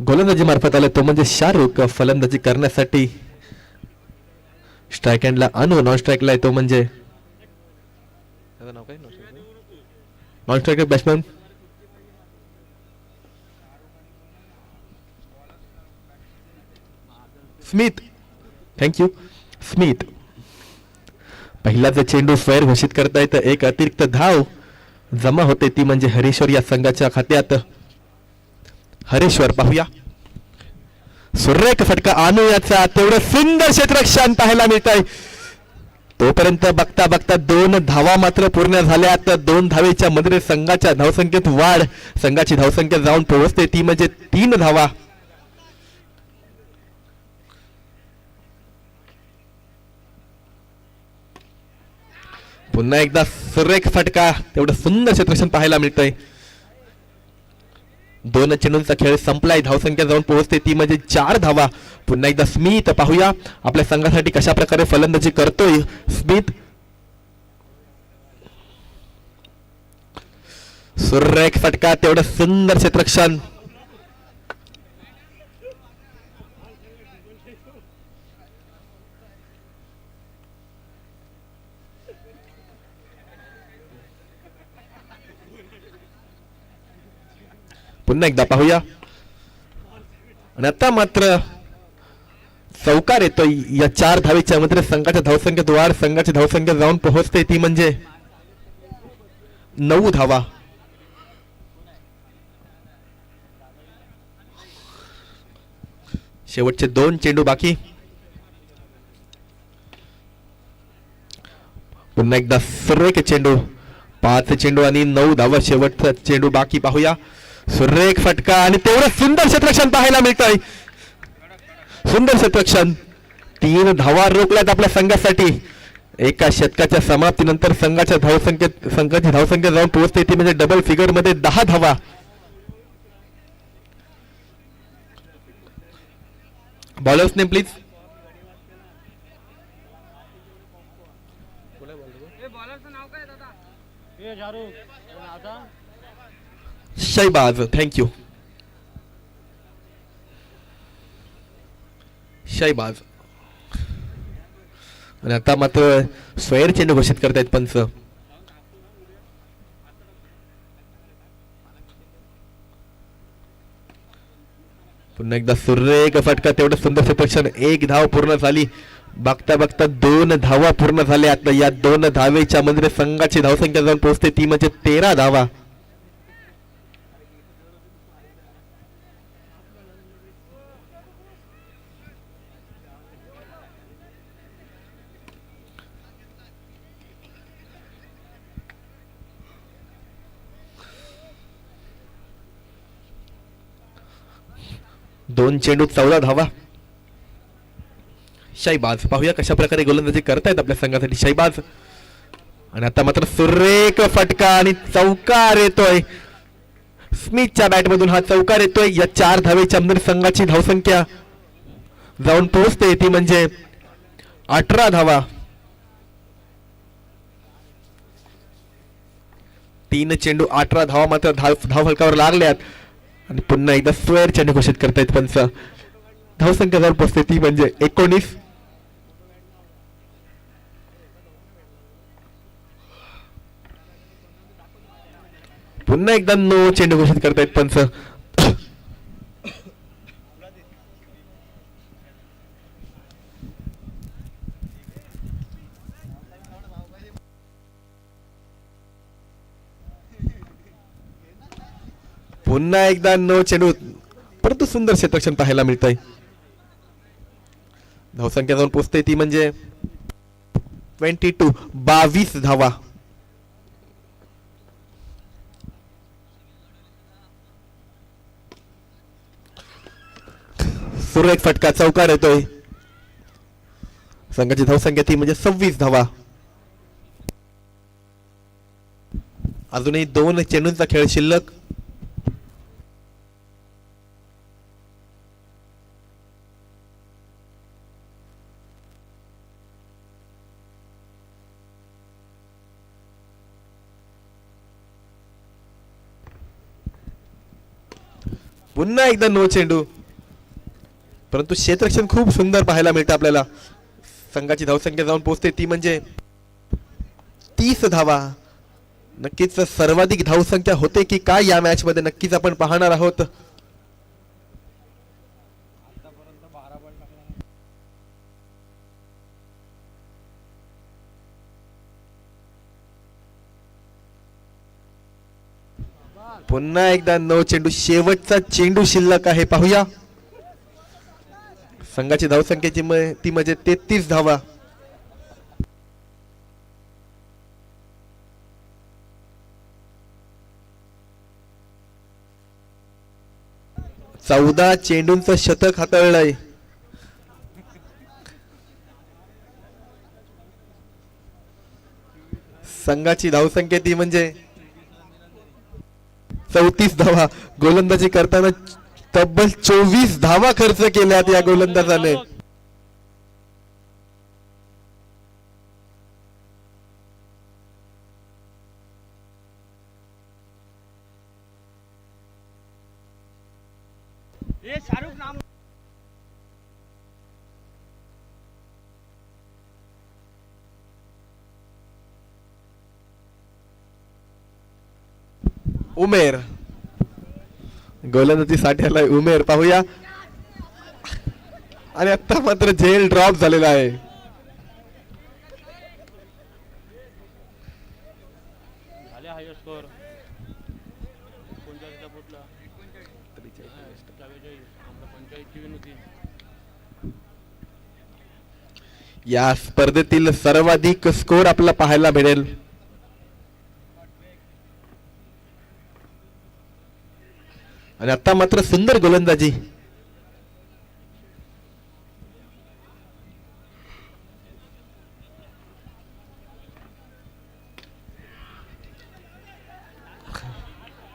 गोलंदाजी मार्फत आला तो म्हणजे शाहरुख. फलंदाजी करण्यासाठी स्ट्राईक हँडला अनु, नॉन स्ट्राईकला आहे तो म्हणजे non striker batsman Smith. Thank you Smith. पहिलाच चेंडू स्वैर घोषित करतायत. एक अतिरिक्त धाव जमा होते ती म्हणजे हरेश्वर या संघाच्या खात्यात. हरेश्वर पाहूया. सुरेख फटका आणू याचा. तेवढं सुंदर क्षेत्ररक्षण पाहायला मिळत आहे. तोपर्यंत बघता बघता 2 धावा मात्र पूर्ण झाल्यात. 2 धावेच्या मध्ये संघाच्या धावसंख्येत वाढ. संघाची धावसंख्या जाऊन पोहोचते ती म्हणजे 3 धावा. पुन्हा एकदा सुरेख फटका. तेवढं सुंदर क्षेत्ररक्षण पाहायला मिळतंय. 2 चेंडूंचा खेळ संपलाय. धावसंख्या जाऊन पोहोचते ती म्हणजे 4 धावा. पुन्हा एकदा स्मिथ पाहूया आपल्या संघासाठी कशा प्रकारे फलंदाजी करतोय स्मिथ. सुरेख फटका. तेवढं सुंदर क्षेत्ररक्षण. पुन्हा एकदा पाहूया. आणि आता मात्र चौकार येतोय. या 4 धावेच्या मध्ये संघाच्या धावसंख्येत वाढ. संघाची धावसंख्या जाऊन पोहोचते ती म्हणजे 9 धावा. शेवटचे 2 चेंडू बाकी. पुन्हा एकदा सुरेख चेंडू. 5 चेंडू आणि 9 धावा. शेवटचा चेंडू बाकी. पाहूया. सुरेख फटका आणि तेवढं सुंदर क्षेत्ररक्षण पाहायला मिळतंय. सुंदर क्षेत्ररक्षण. 3 धावा रोखल्यात आपल्या संघासाठी. एका शतकाच्या समाप्तीनंतर संघाची धावसंख्या जाऊन पोहोचते ती म्हणजे डबल फिगर मध्ये 10 धावा. Bowlers name please. Shahbaz. Thank you Shahbaz. आणि आता मात्र स्वैर चेंडू घोषित करतायत पंच. पुन्हा एकदा सुरेख फटका. तेवढं सुंदर क्षेत्ररक्षण. 1 धाव पूर्ण झाली. बघता बघता 2 धावा पूर्ण झाल्या. आता या 2 धावेच्या मध्ये संघाची धावसंख्या जाऊन पोहोचते ती म्हणजे 13 धावा. दोन चेंडू 14 धावा. शैबाज पाहूया कशा प्रकारे गोलंदाजी करतायत आपल्या संघासाठी शैबाज. आणि आता मात्र सुरेख फटका आणि चौकार येतोय. स्मिथच्या बॅट मधून हा चौकार येतोय. या 4 धावेच्या मध्ये संघाची धावसंख्या जाऊन पोहोचते ती म्हणजे 18 धावा. 3 चेंडू 18 धावा मात्र धाव फलकावर लागल्यात. आणि पुन्हा एकदा स्क्वेअर चेंडू घोषित करतायत पंच. धावसंख्या जाऊन पोहोचते ती म्हणजे 19. पुन्हा एकदा नो चेंडू घोषित करतायत पंच. पुन्हा एकदा नो चेंडू. परंतु सुंदर क्षेत्ररक्षण पाहायला मिळत आहे. धावसंख्या जाऊन पोहोचते ती म्हणजे 22 धावा. सुरेख फटका चौकार येतोय. संघाची धावसंख्या ती म्हणजे 26 धावा. अजूनही 2 चेंडूंचा खेळ शिल्लक. पुन्हा एकदा नो चेंडू, परंतु क्षेत्ररक्षण खूप सुंदर पाहायला मिळतं आपल्याला. संघाची धावसंख्या जाऊन पोहोचते ती म्हणजे 30 धावा. नक्कीच सर्वाधिक धावसंख्या होते की काय या मॅच मध्ये नक्कीच आपण पाहणार आहोत. पुन्हा एकदा नो चेंडू, शेवटचा चेंडू शिल्लक आहे. पाहूया संघाची धावसंख्येची ती म्हणजे 33 धावा. चौदा चेंडूंचं शतक हाताळलंय. संघाची धावसंख्या ती म्हणजे 34 धावा. गोलंदाजी करताना तब्बल 24 धावा खर्च केल्यात या गोलंदाजाने. उमेर गोलंदाजी साठी आलाय. उमेर पाहूया, आणि आता मात्र झेल ड्रॉप झालेला आहे. या स्पर्धेतील सर्वाधिक स्कोर आपल्याला पाहायला मिळेल. आणि आता मात्र सुंदर गोलंदाजी.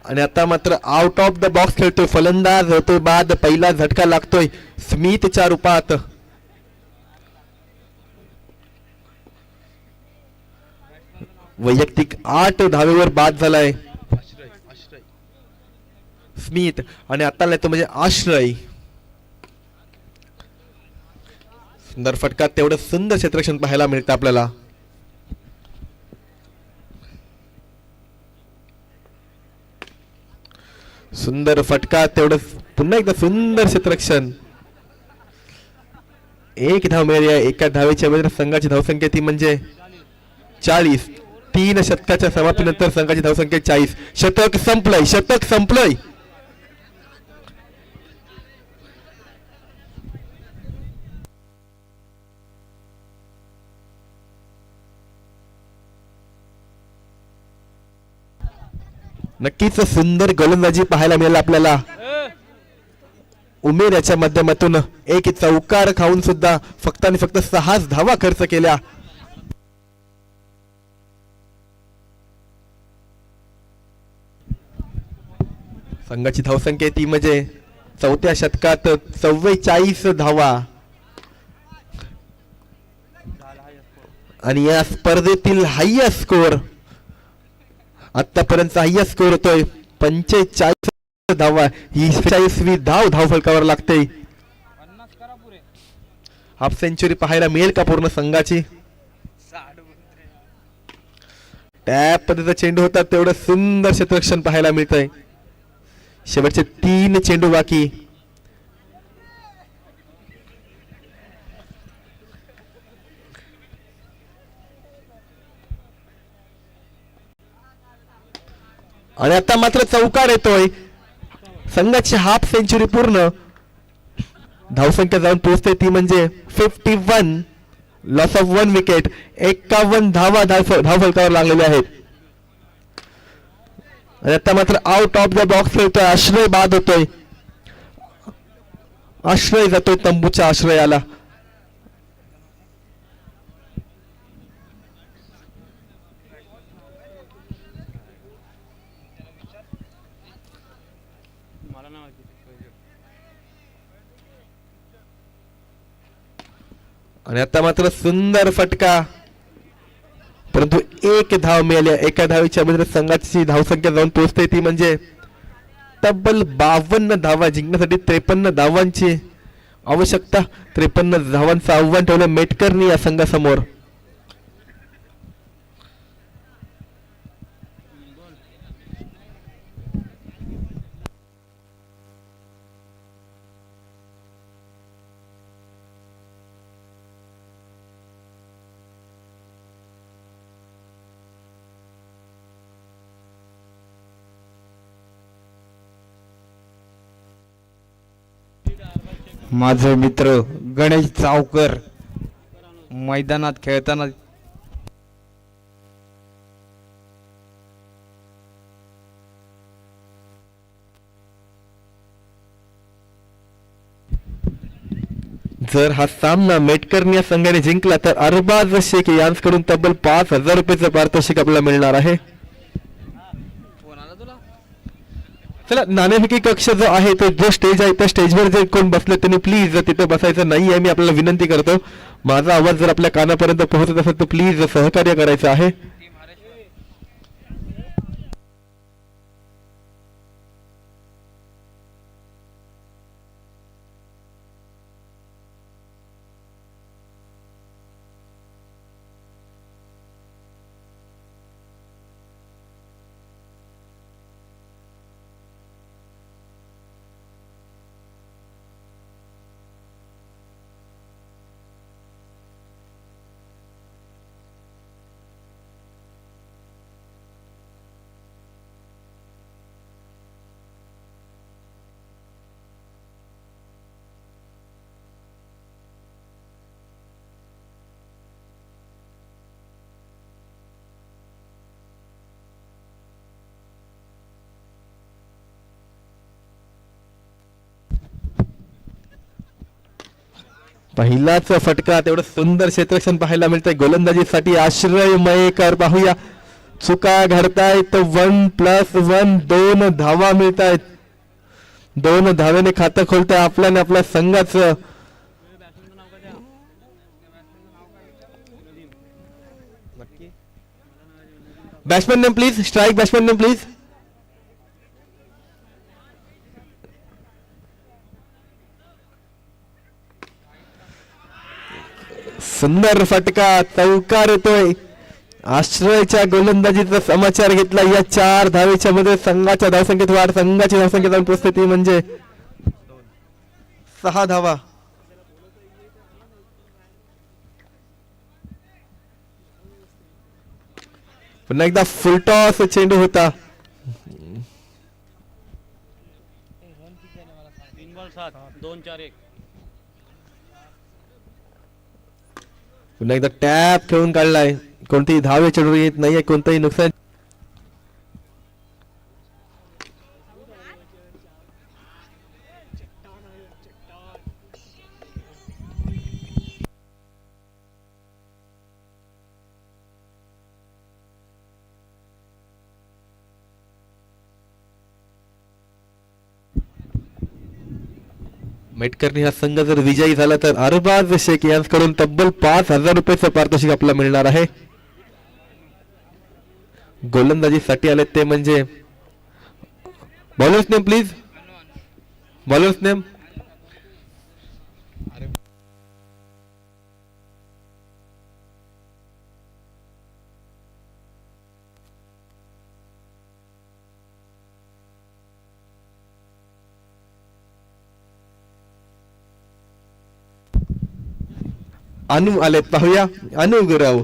आणि आता मात्र आउट ऑफ द बॉक्स खेळतोय फलंदाज. होतोय बाद, पहिला झटका लागतोय स्मिथच्या रूपात. वैयक्तिक 8 धावेवर बाद झालाय स्मिथ. आणि आता तो म्हणजे आश्रय. सुंदर फटका, तेवढं सुंदर क्षेत्ररक्षण पाहायला मिळतं आपल्याला. सुंदर फटका, तेवढं पुन्हा एकदा सुंदर क्षेत्ररक्षण. एक धाव मिळाली आहे. एका धावेच्या मध्ये संघाची धावसंख्या ती म्हणजे 40. 3 षटकाच्या समाप्तीनंतर संघाची धावसंख्या 40. शतक संपलंय, शतक संपलंय. नक्कीच सुंदर गोलंदाजी पाहायला मिळेल आपल्याला. उमेर याच्या माध्यमातून एक चौकार खाऊन सुद्धा फक्त आणि फक्त 6 धावा खर्च केल्या. संघाची धावसंख्या ती म्हणजे 4थ्या षटकात 44 धावा. आणि या स्पर्धेतील हायस्ट स्कोर आतापर्यंत हायस्ट स्कोर होतोय 45 धावा. ही 46वी धाव धावफलकावर लागते. हाफ सेंचुरी पाहायला मिळेल का पूर्ण संघाची? टॅप पद्धतीचा चेंडू होता, तेवढं सुंदर क्षेत्ररक्षण पाहायला मिळतंय. शेवटचे 3 चेंडू बाकी. आणि आता मात्र चौकार येतोय. संघाची हाफ सेंचुरी पूर्ण. धावसंख्या जाऊन पोहोचते ती म्हणजे 51. Loss of 1 wicket. 51 धावा धावफलकावर लागलेले आहेत. आणि आता मात्र आउट ऑफ द बॉक्स खेळतोय. आश्रय बाद होतोय. आश्रय जातोय तंबूच्या आश्रयाला. आणि आता मात्र सुंदर फटका, परंतु 1 धाव मिळाली. एका धावेच्या मध्ये संघाची धावसंख्या जाऊन पोहोचते ती म्हणजे तब्बल 52 धावा जिंकण्यासाठी 53 धावांची आवश्यकता. 53 धावांचं आव्हान ठेवलं मेटकरनी या संघासमोर. माझे मित्र गणेश चावकर मैदानात खेळताना जर हा सामना मेटकरनी या संघाने जिंकला तर अरबाज शेख यांच्याकडून तब्बल 5,000 रुपयाचं पारितोषिक आपल्याला मिळणार आहे. चला नाणेफेकी कक्ष जो आहे तो जो स्टेज आहे त्या स्टेजवर जे कोण बसले त्यांनी प्लीज तिथे बसायचं नाही आहे. मी आपल्याला विनंती करतो, माझा आवाज जर आपल्या कानापर्यंत पोहोचत असेल तर प्लीज सहकार्य करायचं आहे. पहिलाच फटका, तेवढं सुंदर क्षेत्ररक्षण पाहायला मिळतंय गोलंदाजीसाठी आश्रय मयेकर. पाहूया चुका घडतायत. 1+1 2 धावा मिळतायत. 2 धावेने खातं खोलतंय आपल्याने आपल्या संघाचं. Batsman name please, strike batsman name please. सुंदर फटका, चौकार येतोय. आश्रयच्या गोलंदाजीचा समाचार घेतला. या 4 धावेच्या मध्ये संघाच्या धावसंख्येत वाढ. संघाची धावसंख्या जाऊन परिस्थिती म्हणजे 6 धावा. पुन्हा एकदा फुलटॉस चेंडू होता. 2-4-1. पुन्हा एकदा टॅप खेळून काढलाय. कोणतीही धावे चेंडू येत नाहीये, कोणतंही नुकसान. मेटकरनी हा संघ जर विजयी झाला तर अरबाज शेख यांच्याकडून तब्बल 5,000 रुपयाचं पारितोषिक आपल्याला मिळणार आहे. गोलंदाजीसाठी आले ते म्हणजे bowlers name please, bowlers name. अनु आलेत, पाहूया. अनु गुराव.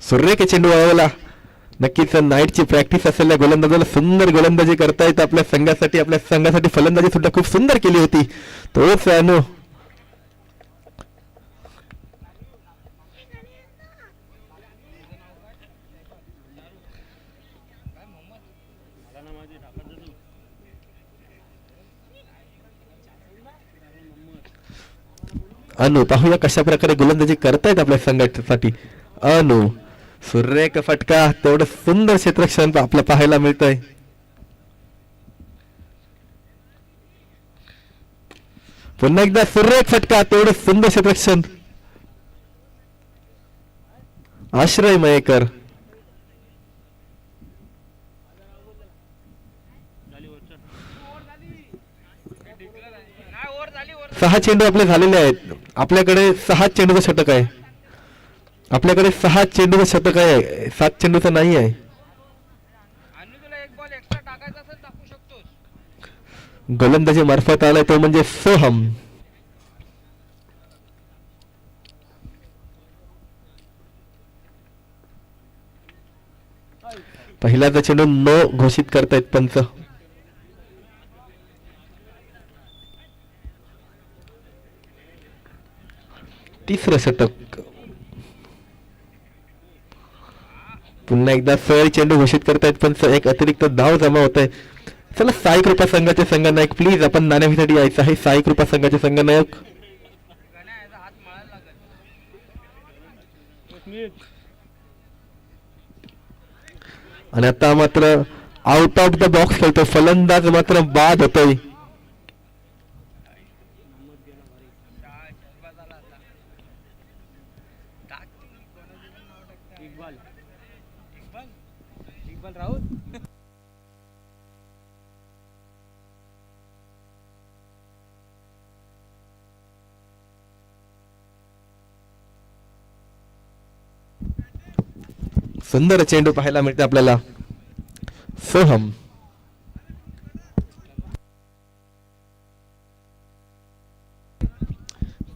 सुरेख चेंडू वळवला. नक्कीच नाईटची प्रॅक्टिस असलेल्या गोलंदाजाला सुंदर गोलंदाजी करतायत. आपल्या संघासाठी फलंदाजी सुद्धा खूप सुंदर केली होती. तोच अनु. अनु पाहूया कशा प्रकारे गोलंदाजी करतायत आपल्या संघासाठी. अनु सुरेख फटका, तेवढं सुंदर क्षेत्ररक्षण आपल्याला पाहायला मिळतंय. पुन्हा एकदा सुरेख फटका, तेवढं सुंदर क्षेत्ररक्षण. आश्रय मयेकर. सहा चेंडू आपले झालेले आहेत. आपल्याकडे 6 चेंडूचं षटक आहे. आपल्याकडे 6 चेंडूचं षटक आहे, 7 चेंडूचं नाही आहे. गोलंदाजी मार्फत आलाय तो म्हणजे सोहम. पहिल्याचा चेंडू नो घोषित करतायत पंच. तिसरं षटक. पुन्हा एकदा सर चेंडू घोषित करतायत पंच. एक अतिरिक्त धाव जमा होत आहे. चला साई कृपा संघाचे संघनायक प्लीज आपण नाणेफेकीसाठी यायचं आहे. साई कृपा संघाचे संघनायक आणि आता मात्र आउट ऑफ द बॉक्स खेळतो. फलंदाज मात्र बाद होतोय. सुंदर चेंडू पाहायला मिळते आपल्याला. सोहम.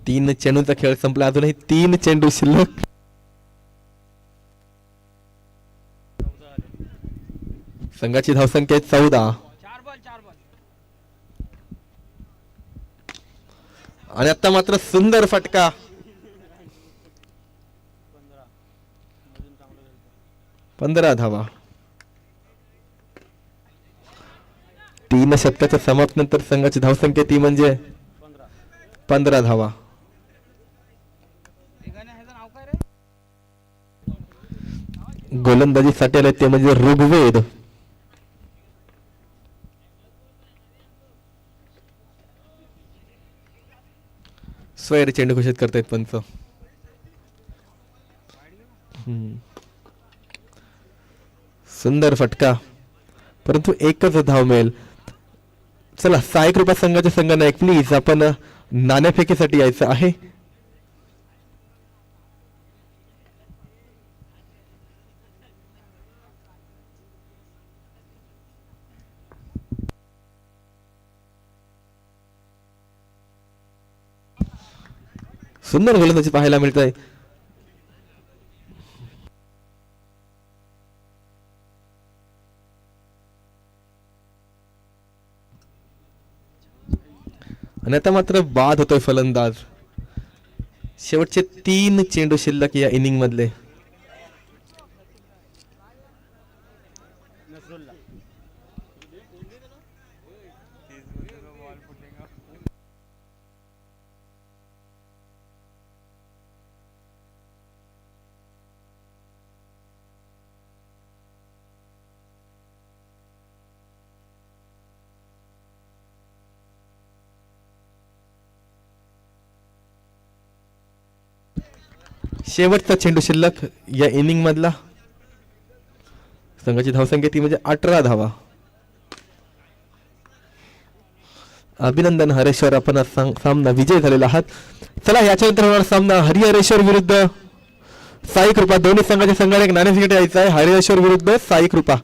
तीन चेंडूचा खेळ संपला. अजूनही 3 चेंडू शिल्लक. संघाची धावसंख्या 14. आणि आता मात्र सुंदर फटका. 15 धावा. 3 षटकाच्या समाप्तीनंतर संघाची धावसंख्या ती म्हणजे 15 धावा. गोलंदाजीसाठी आले ते म्हणजे ऋग्वेद. स्वैर चेंडू घोषित करतायत पंच. सुंदर फटका, परंतु एकच धाव मिळेल. चला साई कृपा संघाचे संघनायक प्लीज आपण नाणेफेकीसाठी यायचं आहे. सुंदर गोलंदाजी पाहायला मिळत आहे. आणि आता मात्र बाद होतोय फलंदाज. शेवटचे 3 चेंडू शिल्लक या इनिंग मधले. शेवटचा चेंडू शिल्लक या इनिंग मधला. संघाची धावसंख्या ती म्हणजे 18 धावा. अभिनंदन हरेश्वर, आपण सामना विजय झालेला आहात. चला याच्यानंतर होणार सामना हरिहरेश्वर विरुद्ध साई कृपा. दोन्ही संघाच्या संघाला एक नाणेफेकीसाठी यायचं आहे. हरिहरेश्वर विरुद्ध साई कृपा.